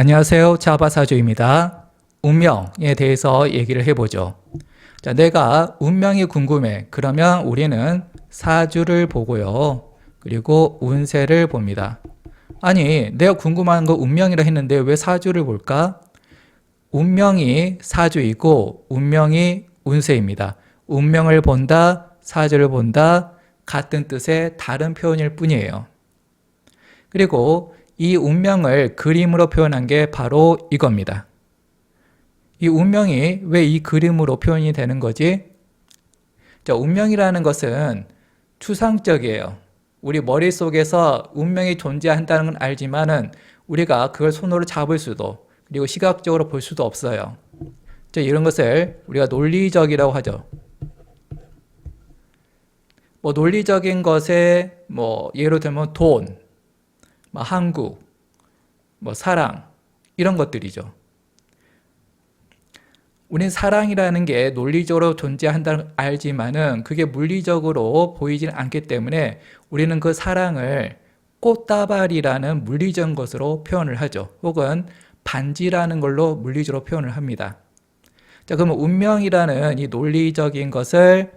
안녕하세요. 자바사주입니다. 운명에 대해서 얘기를 해보죠. 자, 내가 운명이 궁금해. 그러면 우리는 사주를 보고요. 그리고 운세를 봅니다. 아니, 내가 궁금한 거 운명이라 했는데 왜 사주를 볼까? 운명이 사주이고 운명이 운세입니다. 운명을 본다, 사주를 본다, 같은 뜻의 다른 표현일 뿐이에요. 그리고 이 운명을 그림으로 표현한 게 바로 이겁니다. 이 운명이 왜 이 그림으로 표현이 되는 거지? 자, 운명이라는 것은 추상적이에요. 우리 머릿속에서 운명이 존재한다는 건 알지만은 우리가 그걸 손으로 잡을 수도 그리고 시각적으로 볼 수도 없어요. 자, 이런 것을 우리가 논리적이라고 하죠. 논리적인 것에 예로 들면 돈, 한국, 사랑 이런 것들이죠. 우린 사랑이라는 게 논리적으로 존재한다는 걸 알지만은 그게 물리적으로 보이지는 않기 때문에 우리는 그 사랑을 꽃다발이라는 물리적인 것으로 표현을 하죠. 혹은 반지라는 걸로 물리적으로 표현을 합니다. 자, 그러면 운명이라는 이 논리적인 것을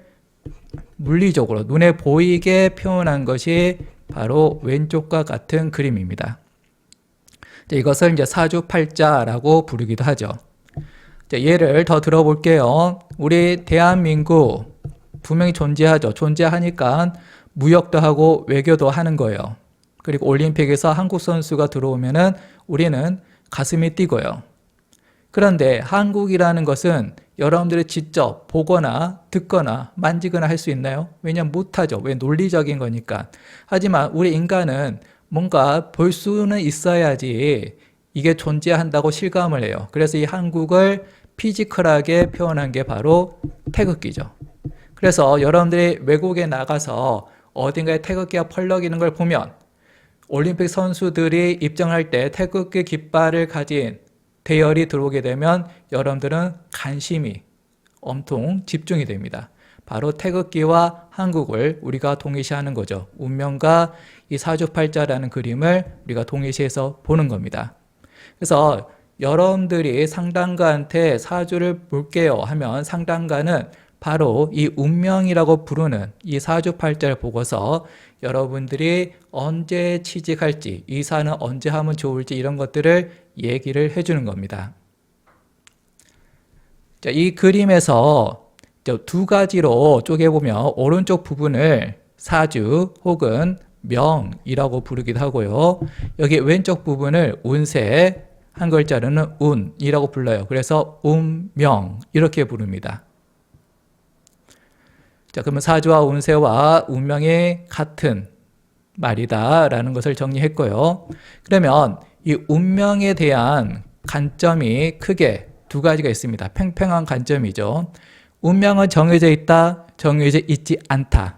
물리적으로 눈에 보이게 표현한 것이 바로 왼쪽과 같은 그림입니다. 자, 이것을 이제 사주팔자라고 부르기도 하죠. 자, 예를 더 들어볼게요. 우리 대한민국 분명히 존재하죠. 존재하니까 무역도 하고 외교도 하는 거예요. 그리고 올림픽에서 한국 선수가 들어오면은 우리는 가슴이 뛰고요. 그런데 한국이라는 것은 여러분들이 직접 보거나 듣거나 만지거나 할 수 있나요? 왜냐하면 못하죠. 왜? 논리적인 거니까. 하지만 우리 인간은 뭔가 볼 수는 있어야지 이게 존재한다고 실감을 해요. 그래서 이 한국을 피지컬하게 표현한 게 바로 태극기죠. 그래서 여러분들이 외국에 나가서 어딘가에 태극기가 펄럭이는 걸 보면 올림픽 선수들이 입장할 때 태극기 깃발을 가진 대열이 들어오게 되면 여러분들은 관심이 엄청 집중이 됩니다. 바로 태극기와 한국을 우리가 동일시하는 거죠. 운명과 이 사주팔자라는 그림을 우리가 동일시해서 보는 겁니다. 그래서 여러분들이 상담가한테 사주를 볼게요 하면 상담가는 바로 이 운명이라고 부르는 이 사주팔자를 보고서 여러분들이 언제 취직할지, 이사는 언제 하면 좋을지 이런 것들을 얘기를 해주는 겁니다. 자, 이 그림에서 두 가지로 쪼개보면 오른쪽 부분을 사주 혹은 명이라고 부르기도 하고요. 여기 왼쪽 부분을 운세, 한 글자로는 운이라고 불러요. 그래서 운명 이렇게 부릅니다. 자, 그러면 사주와 운세와 운명이 같은 말이다 라는 것을 정리했고요. 그러면 이 운명에 대한 관점이 크게 두 가지가 있습니다. 팽팽한 관점이죠. 운명은 정해져 있다, 정해져 있지 않다.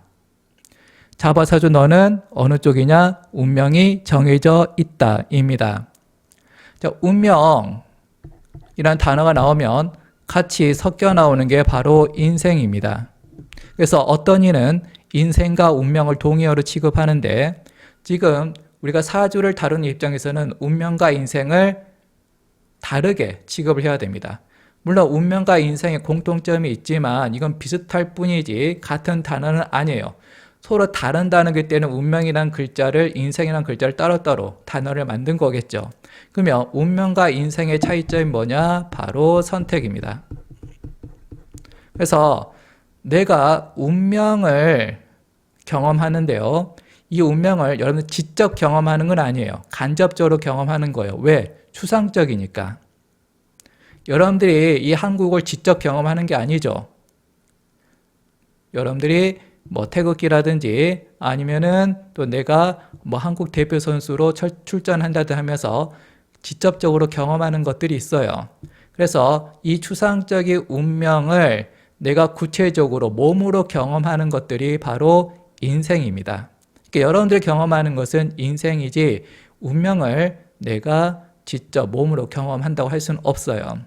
자바사주 너는 어느 쪽이냐? 운명이 정해져 있다 입니다. 자, 운명이란 단어가 나오면 같이 섞여 나오는 게 바로 인생입니다. 그래서 어떤 이는 인생과 운명을 동의어로 취급하는데 지금 우리가 사주를 다루는 입장에서는 운명과 인생을 다르게 취급을 해야 됩니다. 물론 운명과 인생에 공통점이 있지만 이건 비슷할 뿐이지 같은 단어는 아니에요. 서로 다른다는 그 때는 운명이라는 글자를 인생이라는 글자를 따로따로 단어를 만든 거겠죠. 그러면 운명과 인생의 차이점이 뭐냐? 바로 선택입니다. 그래서 내가 운명을 경험하는데요. 이 운명을 여러분 직접 경험하는 건 아니에요. 간접적으로 경험하는 거예요. 왜? 추상적이니까. 여러분들이 이 한국을 직접 경험하는 게 아니죠. 여러분들이 태극기라든지 아니면은 또 내가 한국 대표 선수로 출전한다든지 하면서 직접적으로 경험하는 것들이 있어요. 그래서 이 추상적인 운명을 내가 구체적으로 몸으로 경험하는 것들이 바로 인생입니다. 그러니까 여러분들이 경험하는 것은 인생이지 운명을 내가 직접 몸으로 경험한다고 할 수는 없어요.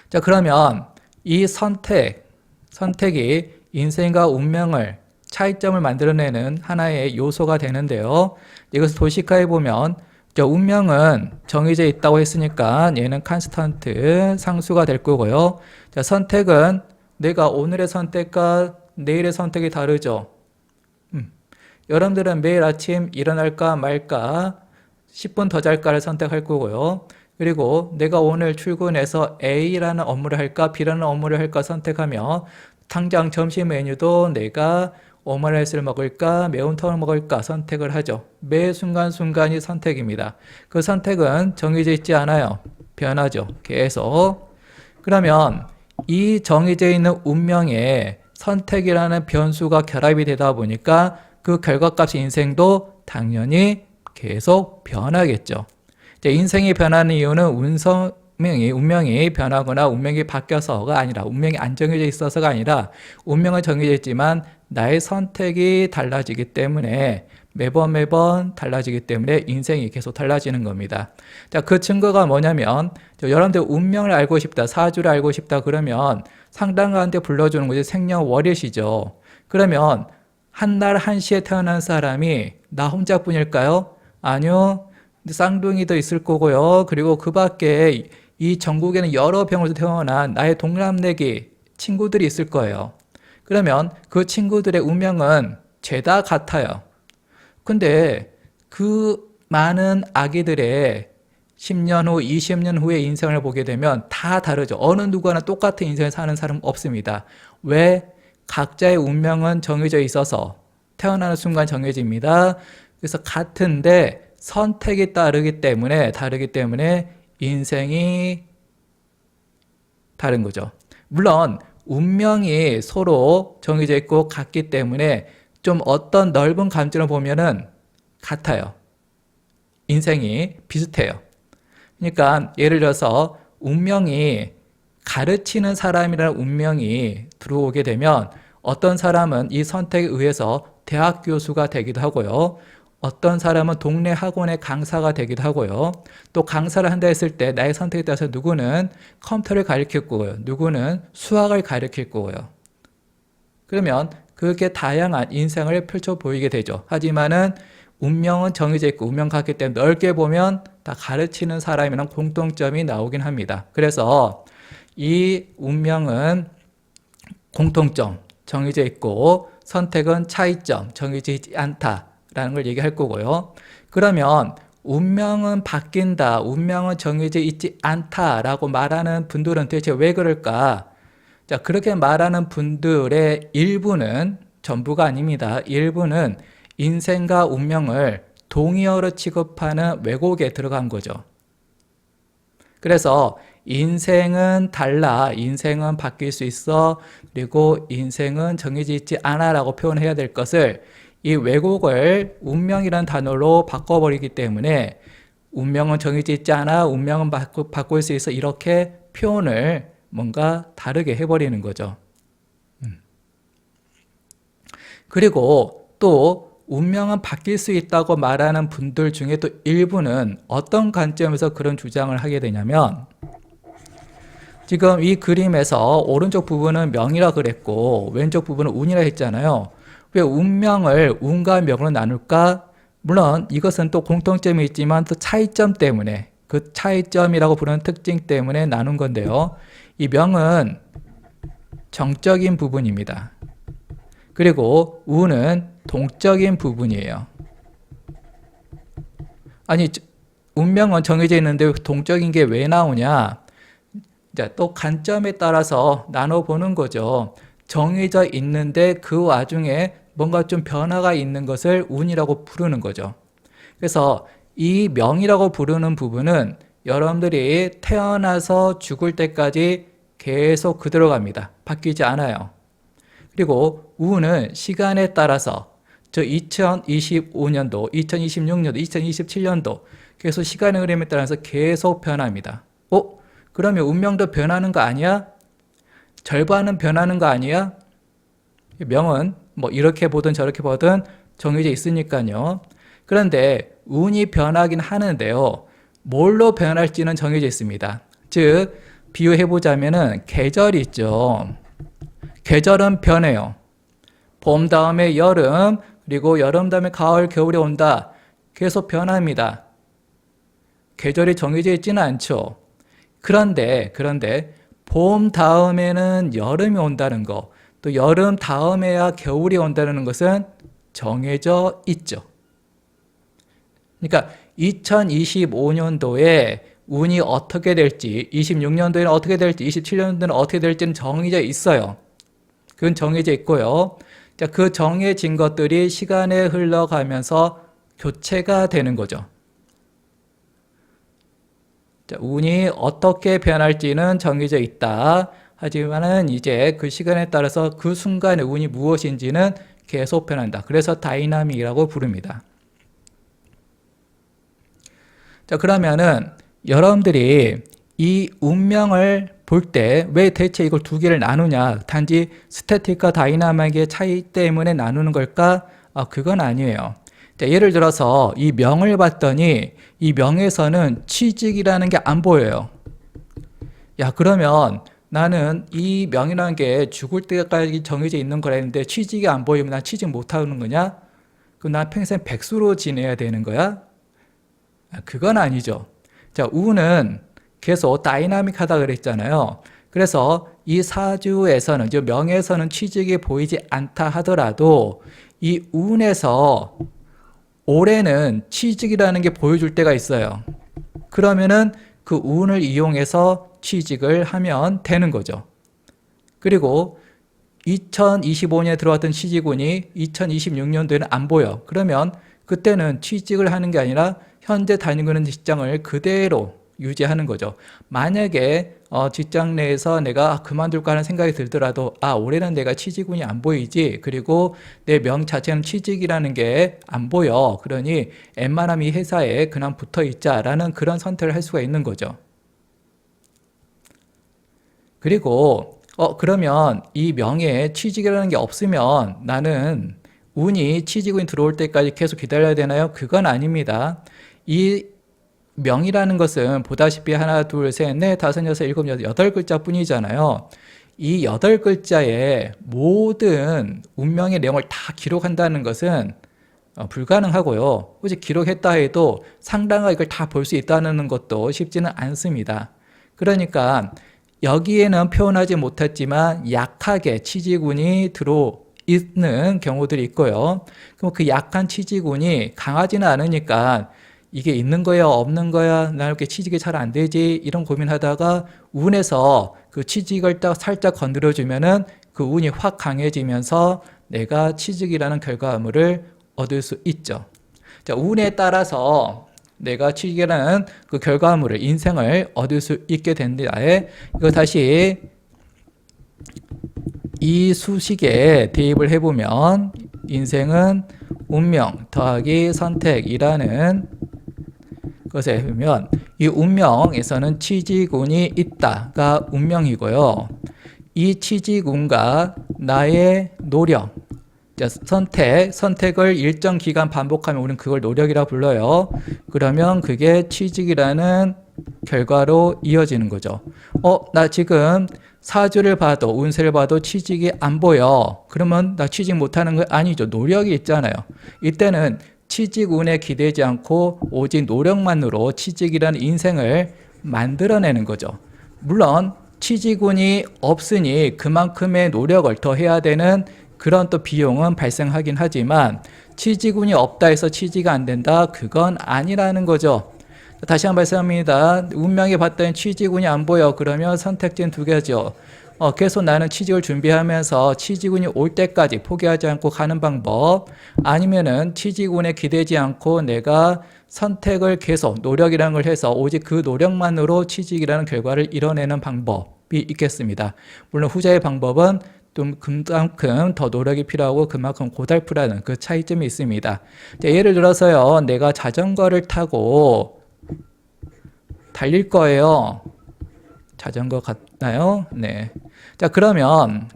자, 그러면 이 선택이 인생과 운명을 차이점을 만들어내는 하나의 요소가 되는데요. 이것을 도식화해 보면 자, 운명은 정해져 있다고 했으니까 얘는 컨스턴트 상수가 될 거고요. 자, 선택은 내가 오늘의 선택과 내일의 선택이 다르죠. 여러분들은 매일 아침 일어날까 말까 10분 더 잘까를 선택할 거고요. 그리고 내가 오늘 출근해서 A라는 업무를 할까 B라는 업무를 할까 선택하며 당장 점심 메뉴도 내가 오므라이스를 먹을까 매운탕을 먹을까 선택을 하죠. 매 순간순간이 선택입니다. 그 선택은 정해져 있지 않아요. 변하죠. 계속. 그러면 이 정해져 있는 운명에 선택이라는 변수가 결합이 되다 보니까 그 결과값이 인생도 당연히 계속 변하겠죠. 인생이 변하는 이유는 운명이 변하거나 운명이 바뀌어서가 아니라 운명이 안 정해져 있어서가 아니라 운명은 정해져 있지만 나의 선택이 달라지기 때문에 매번 달라지기 때문에 인생이 계속 달라지는 겁니다. 자, 그 증거가 뭐냐면 여러분들 운명을 알고 싶다, 사주를 알고 싶다 그러면 상담가한테 불러주는 것이 생년월일이죠. 그러면 한날 한시에 태어난 사람이 나 혼자뿐일까요? 아니요. 쌍둥이도 있을 거고요. 그리고 그 밖에 이 전국에는 여러 병으로 태어난 나의 동갑내기 친구들이 있을 거예요. 그러면 그 친구들의 운명은 죄다 같아요. 근데 그 많은 아기들의 10년 후, 20년 후의 인생을 보게 되면 다 다르죠. 어느 누구나 똑같은 인생을 사는 사람은 없습니다. 왜? 각자의 운명은 정해져 있어서 태어나는 순간 정해집니다. 그래서 같은데 선택이 다르기 때문에 인생이 다른 거죠. 물론 운명이 서로 정해져 있고 같기 때문에 좀 어떤 넓은 감정을 보면은 같아요. 인생이 비슷해요. 그러니까 예를 들어서 운명이 가르치는 사람이라는 운명이 들어오게 되면 어떤 사람은 이 선택에 의해서 대학 교수가 되기도 하고요. 어떤 사람은 동네 학원의 강사가 되기도 하고요. 또 강사를 한다 했을 때 나의 선택에 따라서 누구는 컴퓨터를 가르칠 거고요. 누구는 수학을 가르칠 거고요. 그러면 그렇게 다양한 인생을 펼쳐 보이게 되죠. 하지만은 운명은 정해져 있고 운명 같기 때문에 넓게 보면 다 가르치는 사람이랑 공통점이 나오긴 합니다. 그래서 이 운명은 공통점 정해져 있고 선택은 차이점 정해져 있지 않다라는 걸 얘기할 거고요. 그러면 운명은 바뀐다, 운명은 정해져 있지 않다라고 말하는 분들은 대체 왜 그럴까? 자, 그렇게 말하는 분들의 일부는 전부가 아닙니다. 일부는 인생과 운명을 동의어로 취급하는 왜곡에 들어간 거죠. 그래서 인생은 달라, 인생은 바뀔 수 있어, 그리고 인생은 정해져 있지 않아 라고 표현해야 될 것을 이 왜곡을 운명이라는 단어로 바꿔버리기 때문에 운명은 정해져 있지 않아, 운명은 바꿀 수 있어 이렇게 표현을 뭔가 다르게 해버리는 거죠. 그리고 또 운명은 바뀔 수 있다고 말하는 분들 중에 또 일부는 어떤 관점에서 그런 주장을 하게 되냐면 지금 이 그림에서 오른쪽 부분은 명이라 그랬고 왼쪽 부분은 운이라 했잖아요. 왜 운명을 운과 명으로 나눌까? 물론 이것은 또 공통점이 있지만 또 차이점 때문에 그 차이점이라고 부르는 특징 때문에 나눈 건데요. 이 명은 정적인 부분입니다. 그리고 운은 동적인 부분이에요. 아니, 운명은 정해져 있는데 동적인 게 왜 나오냐? 이제 또 관점에 따라서 나눠보는 거죠. 정해져 있는데 그 와중에 뭔가 좀 변화가 있는 것을 운이라고 부르는 거죠. 그래서 이 명이라고 부르는 부분은 여러분들이 태어나서 죽을 때까지 계속 그대로 갑니다. 바뀌지 않아요. 그리고 운은 시간에 따라서 저 2025년도, 2026년도, 2027년도 계속 시간의 흐름에 따라서 계속 변합니다. 그러면 운명도 변하는 거 아니야? 절반은 변하는 거 아니야? 명은 뭐 이렇게 보든 저렇게 보든 정해져 있으니까요. 그런데 운이 변하긴 하는데요. 뭘로 변할지는 정해져 있습니다. 즉 비유해보자면은 계절이 있죠. 계절은 변해요. 봄 다음에 여름, 그리고 여름 다음에 가을, 겨울이 온다. 계속 변합니다. 계절이 정해져 있지는 않죠. 그런데 봄 다음에는 여름이 온다는 거, 또 여름 다음에야 겨울이 온다는 것은 정해져 있죠. 그러니까 2025년도에 운이 어떻게 될지, 26년도에는 어떻게 될지, 27년도에는 어떻게 될지는 정해져 있어요. 그건 정해져 있고요. 자, 그 정해진 것들이 시간에 흘러가면서 교체가 되는 거죠. 자, 운이 어떻게 변할지는 정해져 있다. 하지만은 이제 그 시간에 따라서 그 순간의 운이 무엇인지는 계속 변한다. 그래서 다이나믹이라고 부릅니다. 자, 그러면은 여러분들이 이 운명을 볼 때 왜 대체 이걸 두 개를 나누냐? 단지 스태틱과 다이나믹의 차이 때문에 나누는 걸까? 그건 아니에요. 자, 예를 들어서 이 명을 봤더니 이 명에서는 취직이라는 게 안 보여요. 야, 그러면 나는 이 명이라는 게 죽을 때까지 정해져 있는 거라는데 취직이 안 보이면 난 취직 못 하는 거냐? 그럼 난 평생 백수로 지내야 되는 거야? 그건 아니죠. 자, 운은 계속 다이나믹하다 그랬잖아요. 그래서 이 사주에서는, 즉 명에서는 취직이 보이지 않다 하더라도 이 운에서 올해는 취직이라는 게 보여줄 때가 있어요. 그러면은 그 운을 이용해서 취직을 하면 되는 거죠. 그리고 2025년에 들어왔던 취직운이 2026년도에는 안 보여. 그러면 그때는 취직을 하는 게 아니라 현재 다니고 있는 직장을 그대로 유지하는 거죠. 만약에 직장 내에서 내가 그만둘까 하는 생각이 들더라도 올해는 내가 취직운이 안 보이지, 그리고 내 명 자체는 취직이라는 게 안 보여, 그러니 웬만하면 이 회사에 그냥 붙어 있자라는 그런 선택을 할 수가 있는 거죠. 그리고 그러면 이 명에 취직이라는 게 없으면 나는 운이 취직운이 들어올 때까지 계속 기다려야 되나요? 그건 아닙니다. 이 명이라는 것은 보다시피 하나, 둘, 셋, 넷, 다섯, 여섯, 일곱, 여덟 글자 뿐이잖아요. 이 여덟 글자의 모든 운명의 내용을 다 기록한다는 것은 불가능하고요. 굳이 기록했다 해도 상당하게 이걸 다 볼 수 있다는 것도 쉽지는 않습니다. 그러니까 여기에는 표현하지 못했지만 약하게 취직운이 들어있는 경우들이 있고요. 그럼 그 약한 취직운이 강하지는 않으니까 이게 있는 거야 없는 거야, 나 이렇게 취직이 잘 안 되지, 이런 고민하다가 운에서 그 취직을 딱 살짝 건드려주면은 그 운이 확 강해지면서 내가 취직이라는 결과물을 얻을 수 있죠. 자, 운에 따라서 내가 취직이라는 그 결과물을, 인생을 얻을 수 있게 된다에, 이거 다시 이 수식에 대입을 해보면 인생은 운명 더하기 선택이라는 것에 보면 이 운명에서는 취직운이 있다가 운명이고요. 이 취직운과 나의 노력, 선택을 일정 기간 반복하면 우리는 그걸 노력이라고 불러요. 그러면 그게 취직이라는 결과로 이어지는 거죠. 나 지금 사주를 봐도 운세를 봐도 취직이 안 보여. 그러면 나 취직 못하는 거 아니죠. 노력이 있잖아요. 이때는 취직운에 기대지 않고 오직 노력만으로 취직이라는 인생을 만들어내는 거죠. 물론 취직운이 없으니 그만큼의 노력을 더 해야 되는 그런 또 비용은 발생하긴 하지만 취직운이 없다 해서 취직이 안 된다, 그건 아니라는 거죠. 다시 한번 말씀합니다. 운명에 봤더니 취직운이 안 보여. 그러면 선택지는 두 개죠. 계속 나는 취직을 준비하면서 취직운이 올 때까지 포기하지 않고 가는 방법, 아니면은 취직운에 기대지 않고 내가 선택을 계속 노력이라는 걸 해서 오직 그 노력만으로 취직이라는 결과를 이뤄내는 방법이 있겠습니다. 물론 후자의 방법은 좀 그만큼 더 노력이 필요하고 그만큼 고달프라는 그 차이점이 있습니다. 예를 들어서요, 내가 자전거를 타고 달릴 거예요. 자전거 같나요? 네. 자, 그러면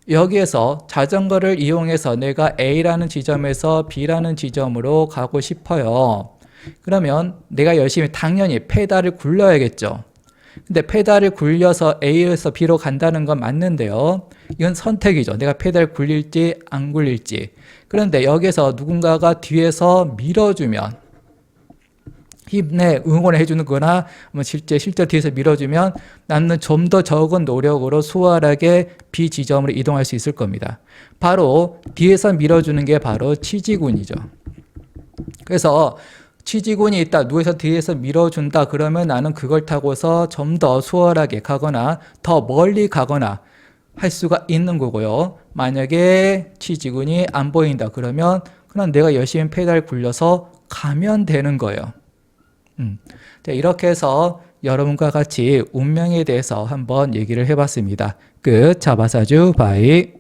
여기에서 자전거를 이용해서 내가 A라는 지점에서 B라는 지점으로 가고 싶어요. 그러면 내가 열심히 당연히 페달을 굴려야겠죠. 근데 페달을 굴려서 A에서 B로 간다는 건 맞는데요. 이건 선택이죠. 내가 페달을 굴릴지 안 굴릴지. 그런데 여기서 누군가가 뒤에서 밀어주면 힘내 응원해 주는 거나 뭐 실제 뒤에서 밀어주면 나는 좀 더 적은 노력으로 수월하게 B 지점으로 이동할 수 있을 겁니다. 바로 뒤에서 밀어주는 게 바로 취지군이죠. 그래서 취지군이 있다. 누워서 뒤에서 밀어준다. 그러면 나는 그걸 타고서 좀 더 수월하게 가거나 더 멀리 가거나 할 수가 있는 거고요. 만약에 취지군이 안 보인다. 그러면 그냥 내가 열심히 페달 굴려서 가면 되는 거예요. 자, 이렇게 해서 여러분과 같이 운명에 대해서 한번 얘기를 해봤습니다. 끝. 자바사주 바이.